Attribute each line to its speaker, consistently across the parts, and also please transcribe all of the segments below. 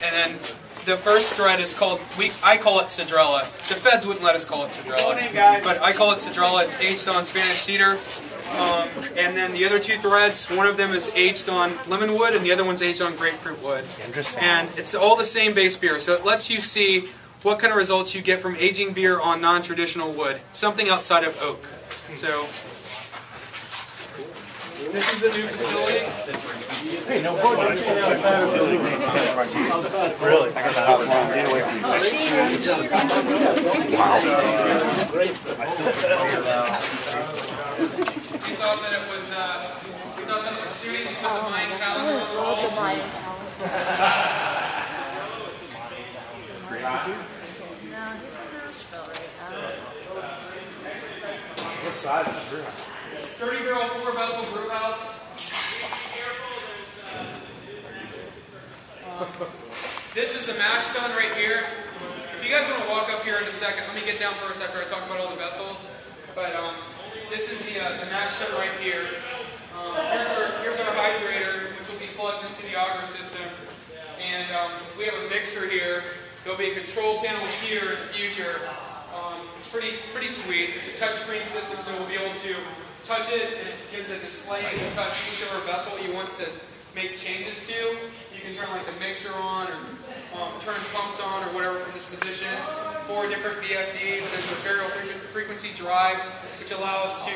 Speaker 1: And then the first thread is called, I call it Cedrella. The feds wouldn't let us call it Cedrella, but I call it Cedrella. It's aged on Spanish cedar. And then the other 2 threads, one of them is aged on lemon wood and the other one's aged on grapefruit wood. Interesting. And it's all the same base beer, so it lets you see what kind of results you get from aging beer on non-traditional wood, something outside of oak. So this is the new facility.
Speaker 2: Hey, no problem. Really? I got the hot one. Get away from me. Wow.
Speaker 1: We thought that it was suiting to put the Mayan calendar on the wall.
Speaker 3: No, he's in Nashville right now.
Speaker 2: What size is the brew house?
Speaker 1: It's 30 barrel 4 vessel brew house. This is the mash tun right here. If you guys want to walk up here in a second, let me get down first after I talk about all the vessels. But this is the mash tun right here. Here's our hydrator, which will be plugged into the auger system. And we have a mixer here. There'll be a control panel here in the future. It's pretty sweet. It's a touchscreen system, so we'll be able to touch it, and it gives a display. You can touch whichever vessel you want to make changes to. You can turn like the mixer on, or turn pumps on, or whatever from this position. 4 different VFDs. There's a variable frequency drives, which allow us to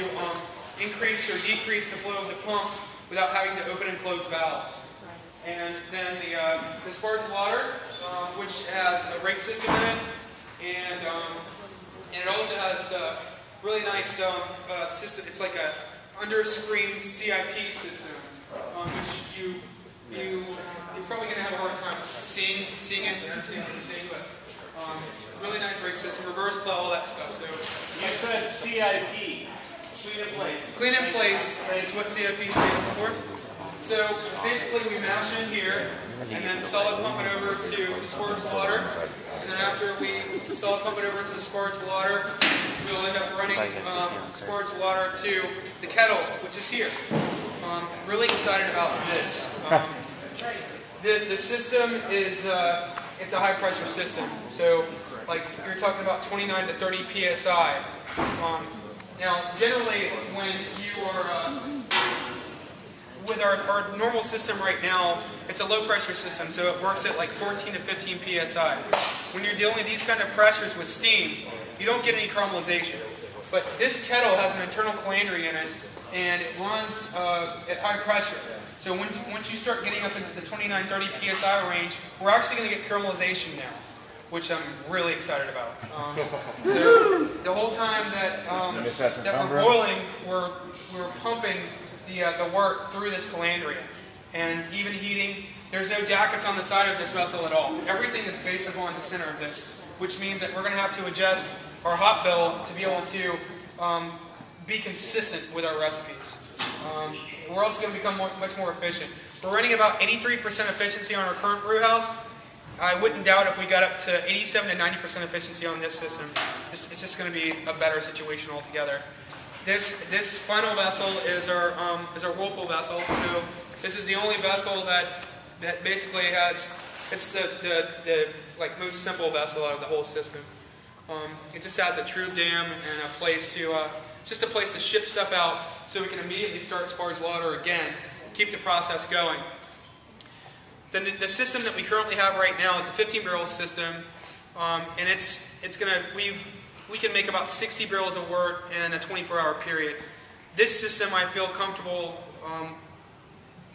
Speaker 1: increase or decrease the flow of the pump without having to open and close valves. And then the sparge loader, which has a rake system in it, and it also has really nice system. It's like a under-screen CIP system, which you're probably going to have a hard time seeing it and understanding what you're saying, but really nice rake system, reverse flow, all that stuff. So
Speaker 2: you said CIP.
Speaker 1: Clean in place. Clean in place is what CIP stands for. So basically we mash in here and then solid pump it over to the sparge loader. And then after we solid pump it over to the sparge loader, we'll end up running sparge loader to the kettle, which is here. Really excited about this. The system is it's a high pressure system. So like you're talking about 29 to 30 psi. Now generally when you are with our normal system right now, it's a low pressure system, so it works at like 14 to 15 psi. When you're dealing with these kind of pressures with steam, you don't get any caramelization. But this kettle has an internal calandria in it, and it runs at high pressure. So once you start getting up into the 29-30 psi range, we're actually going to get caramelization now, which I'm really excited about. So the whole time that we're boiling, we're pumping the wort through this calandria, and even heating. There's no jackets on the side of this vessel at all. Everything is based upon the center of this, which means that we're going to have to adjust our hop bill to be able to be consistent with our recipes. We're also going to become much more efficient. We're running about 83% efficiency on our current brew house. I wouldn't doubt if we got up to 87 to 90% efficiency on this system. It's just going to be a better situation altogether. This final vessel is our whirlpool vessel. So this is the only vessel that basically has, it's the like most simple vessel out of the whole system. It just has a tube dam and a place to just a place to ship stuff out, so we can immediately start sparge loader again, keep the process going. Then the system that we currently have right now is a 15-barrel system, and it's gonna we can make about 60 barrels of wort in a 24-hour period. This system, I feel comfortable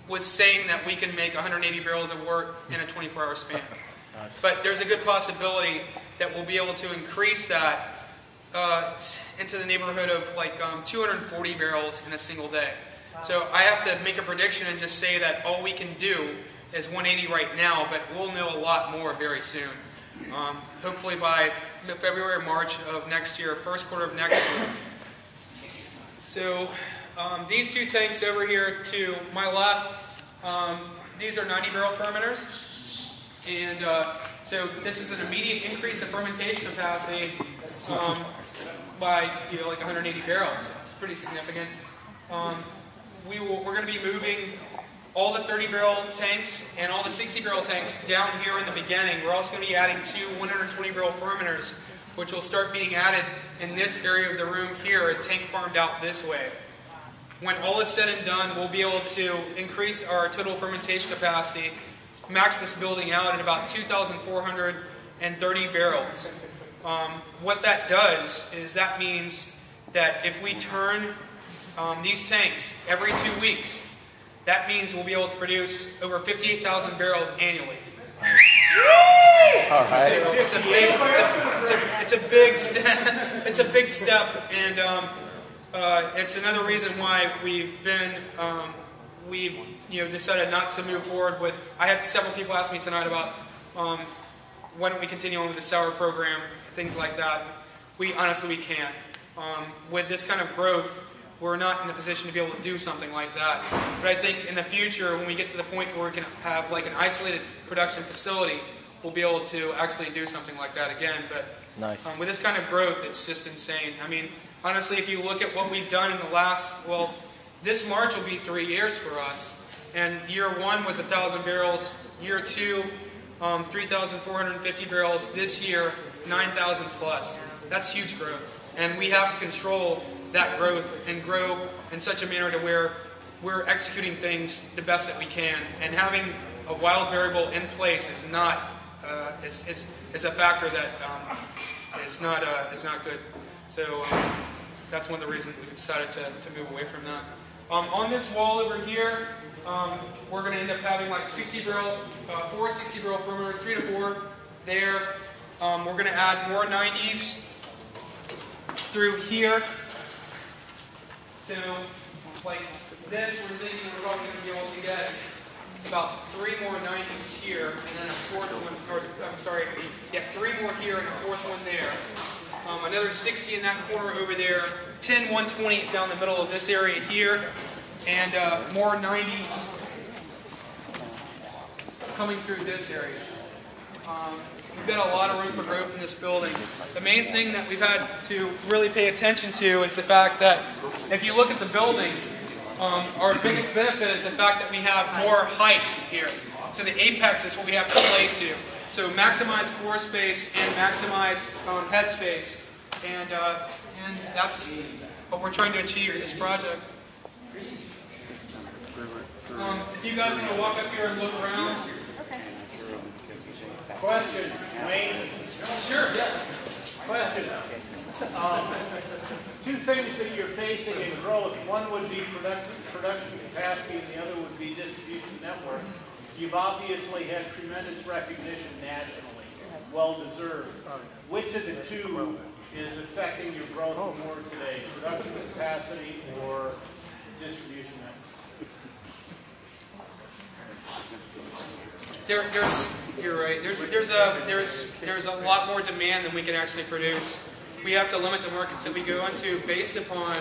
Speaker 1: with saying that we can make 180 barrels of wort in a 24-hour span. But there's a good possibility that we'll be able to increase that into the neighborhood of like 240 barrels in a single day. So I have to make a prediction and just say that all we can do is 180 right now, but we'll know a lot more very soon. Hopefully by February or March of next year, first quarter of next year. So these two tanks over here to my left, these are 90-barrel fermenters, and so this is an immediate increase in fermentation capacity by like 180 barrels. It's pretty significant. We're going to be moving all the 30 barrel tanks and all the 60 barrel tanks down here in the beginning. We're also going to be adding 2 120 barrel fermenters, which will start being added in this area of the room here, a tank farmed out this way. When all is said and done, we'll be able to increase our total fermentation capacity, max this building out at about 2,430 barrels. What that does is that means that if we turn these tanks every 2 weeks, that means we'll be able to produce over 58,000 barrels annually.
Speaker 2: All right.
Speaker 1: So it's a big step, and it's another reason why we've decided not to move forward with. I had several people ask me tonight about why don't we continue on with the sour program, things like that. Honestly we can't. With this kind of growth, we're not in the position to be able to do something like that. But I think in the future, when we get to the point where we can have like an isolated production facility, we'll be able to actually do something like that again. But
Speaker 2: nice.
Speaker 1: With this kind of growth, it's just insane. I mean, honestly, if you look at what we've done in the last, well, this March will be 3 years for us. And year 1 was 1,000 barrels. Year 2, 3,450 barrels. This year, 9,000 plus. That's huge growth. And we have to control that growth and grow in such a manner to where we're executing things the best that we can. And having a wild variable in place is not is a factor that is not good. So that's one of the reasons we decided to move away from that. On this wall over here, we're going to end up having like 60 barrel, 4 60 barrel fermenters, 3 to 4 there. We're going to add more 90s through here. So, like this, we're thinking we're probably going to be able to get about 3 more 90s here, and then a 4th one, 3 more here and a 4th one there. Another 60 in that corner over there, 10 120s down the middle of this area here, and more 90s coming through this area. We've got a lot of room for growth in this building. The main thing that we've had to really pay attention to is the fact that if you look at the building, our biggest benefit is the fact that we have more height here. So the apex is what we have to play to. So maximize floor space and maximize head space. And that's what we're trying to achieve in this project. If you guys want to walk up here and look around.
Speaker 2: Question, Wayne.
Speaker 1: Sure, yeah.
Speaker 2: Question. 2 things that you're facing in growth. One would be production capacity, and the other would be distribution network. You've obviously had tremendous recognition nationally, well deserved. Which of the 2 is affecting your growth more today? Production capacity or distribution network?
Speaker 1: You're right. There's a lot more demand than we can actually produce. We have to limit the markets that we go into based upon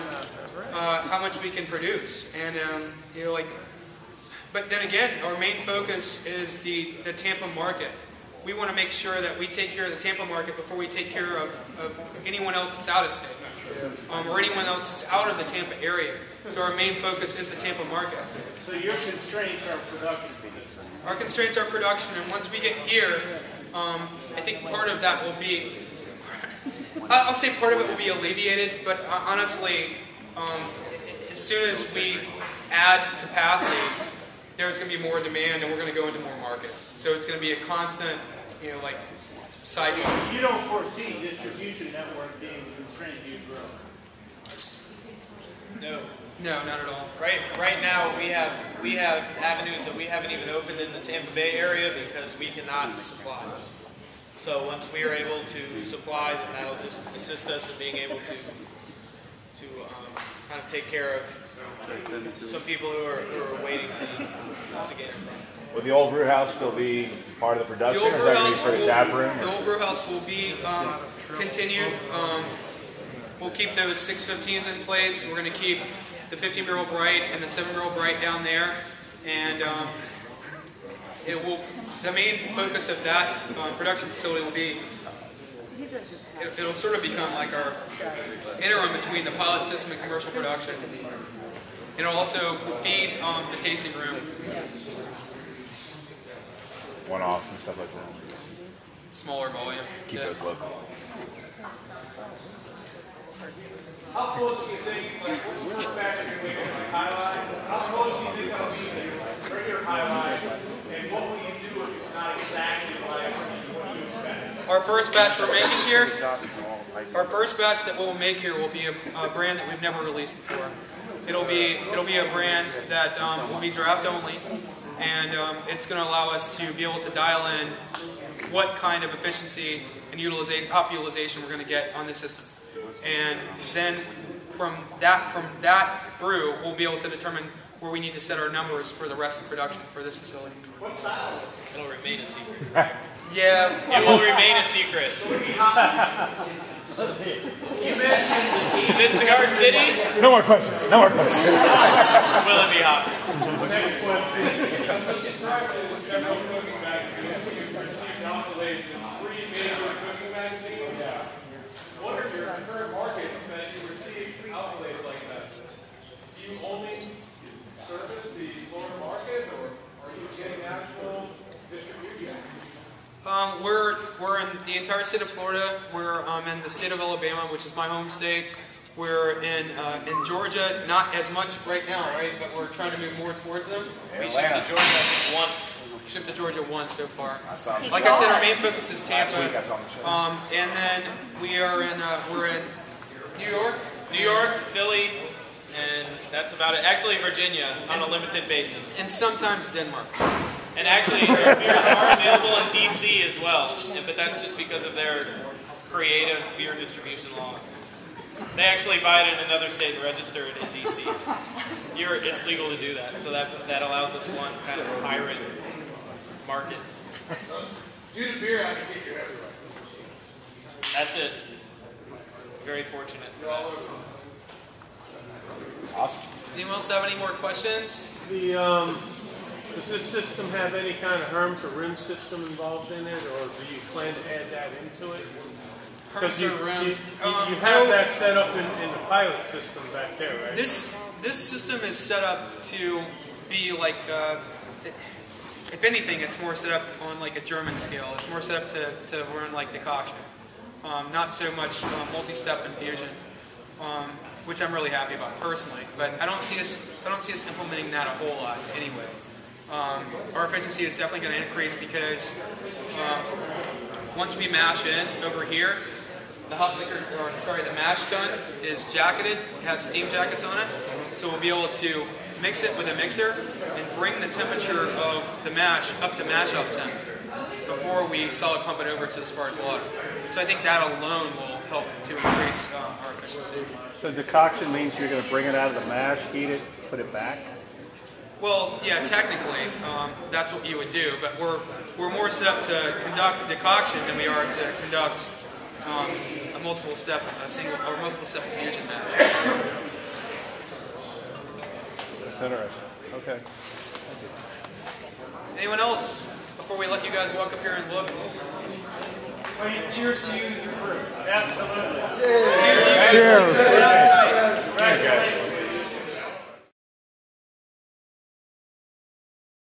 Speaker 1: how much we can produce. And but then again, our main focus is the Tampa market. We want to make sure that we take care of the Tampa market before we take care of anyone else that's out of state or anyone else that's out of the Tampa area. So our main focus is the Tampa market.
Speaker 2: So your constraints are production.
Speaker 1: Our constraints are production, and once we get here, I think part of that will be, I'll say part of it will be alleviated, but honestly, as soon as we add capacity, there's going to be more demand, and we're going to go into more markets. So it's going to be a constant, cycle.
Speaker 2: You don't foresee distribution network being constrained to your growth?
Speaker 4: No.
Speaker 1: No, not at all.
Speaker 4: Right now we have avenues that we haven't even opened in the Tampa Bay area because we cannot supply. So once we are able to supply, then that'll just assist us in being able to kind of take care of some people who are waiting to get in.
Speaker 5: Will the old brew house still be part of the production, or is that going to be for the tap room?
Speaker 1: The old brew house will be continued. We'll keep those 615s in place. We're going to keep the 15-barrel bright and the 7-barrel bright down there, and the main focus of that production facility will be, it'll sort of become like our interim between the pilot system and commercial production. It'll also feed the tasting room.
Speaker 5: one-offs and stuff like that.
Speaker 1: Smaller volume.
Speaker 5: Keep
Speaker 1: Yeah.
Speaker 5: those local.
Speaker 2: How close do you think, like, what's the first batch you're going to make, like, highlight? How close do you think that'll be to regular highlight? And what will you do if it's not exactly like what you expect?
Speaker 1: Our first batch we're making here, our first batch that we'll make here will be a brand that we've never released before. It'll be a brand that will be draft only, and it's going to allow us to be able to dial in what kind of efficiency and hop utilization we're going to get on the system. And then from that brew, we'll be able to determine where we need to set our numbers for the rest of production for this facility.
Speaker 2: What style is it?
Speaker 4: It'll remain a secret.
Speaker 1: Yeah.
Speaker 4: It will remain a secret.
Speaker 2: You mentioned the team.
Speaker 4: Is it Cigar City?
Speaker 5: No more questions. No more questions.
Speaker 4: Will it be hot?
Speaker 2: Next question.
Speaker 6: Subscribe to several cooking magazines. You've received accolades in 3 major cooking magazines. What are your current markets that you receive accolades like that? Do you only service the Florida market, or are you getting national distribution?
Speaker 1: We're in the entire state of Florida. We're in the state of Alabama, which is my home state. We're in Georgia, not as much right now, right? But we're trying to move more towards them.
Speaker 4: We shipped to Georgia once.
Speaker 1: Shipped to Georgia once so far.
Speaker 5: Like
Speaker 1: Like I said, our main focus is Tampa.
Speaker 5: Last week I saw Michelle.
Speaker 1: And then we're in New York.
Speaker 4: New York, Philly, and that's about it. Actually, Virginia on a limited basis.
Speaker 1: And sometimes Denmark.
Speaker 4: And actually, their beers are available in DC as well. But that's just because of their creative beer distribution laws. They actually buy it in another state and register it in DC. It's legal to do that. So that allows us one kind of pirate market.
Speaker 6: Due to beer, I can get you everywhere.
Speaker 4: That's it. Very fortunate for that.
Speaker 5: Awesome.
Speaker 1: Anyone else have any more questions?
Speaker 7: Does this system have any kind of Herms or rim system involved in it, or do you plan to add that into it?
Speaker 1: Herms or rims?
Speaker 7: You have that set up in the pilot system back there, right?
Speaker 1: This system is set up to be like, if anything, it's more set up on like a German scale. It's more set up to run like decoction, not so much multi-step infusion, which I'm really happy about personally. But I don't see us implementing that a whole lot anyway. Our efficiency is definitely going to increase because once we mash in over here, the mash tun is jacketed. It has steam jackets on it, so we'll be able to mix it with a mixer and bring the temperature of the mash up to mash-up temp before we solid pump it over to the sparge water. So I think that alone will help to increase our efficiency.
Speaker 8: So decoction means you're going to bring it out of the mash, heat it, put it back?
Speaker 1: Well, yeah, technically, that's what you would do, but we're more set up to conduct decoction than we are to conduct a multiple step infusion mash.
Speaker 8: That's interesting. Okay.
Speaker 1: Anyone else? Before we let you guys walk up here and look.
Speaker 6: Cheers to you and your crew.
Speaker 2: Absolutely.
Speaker 1: Cheers to you guys. Cheers. Cheers.
Speaker 2: Congratulations.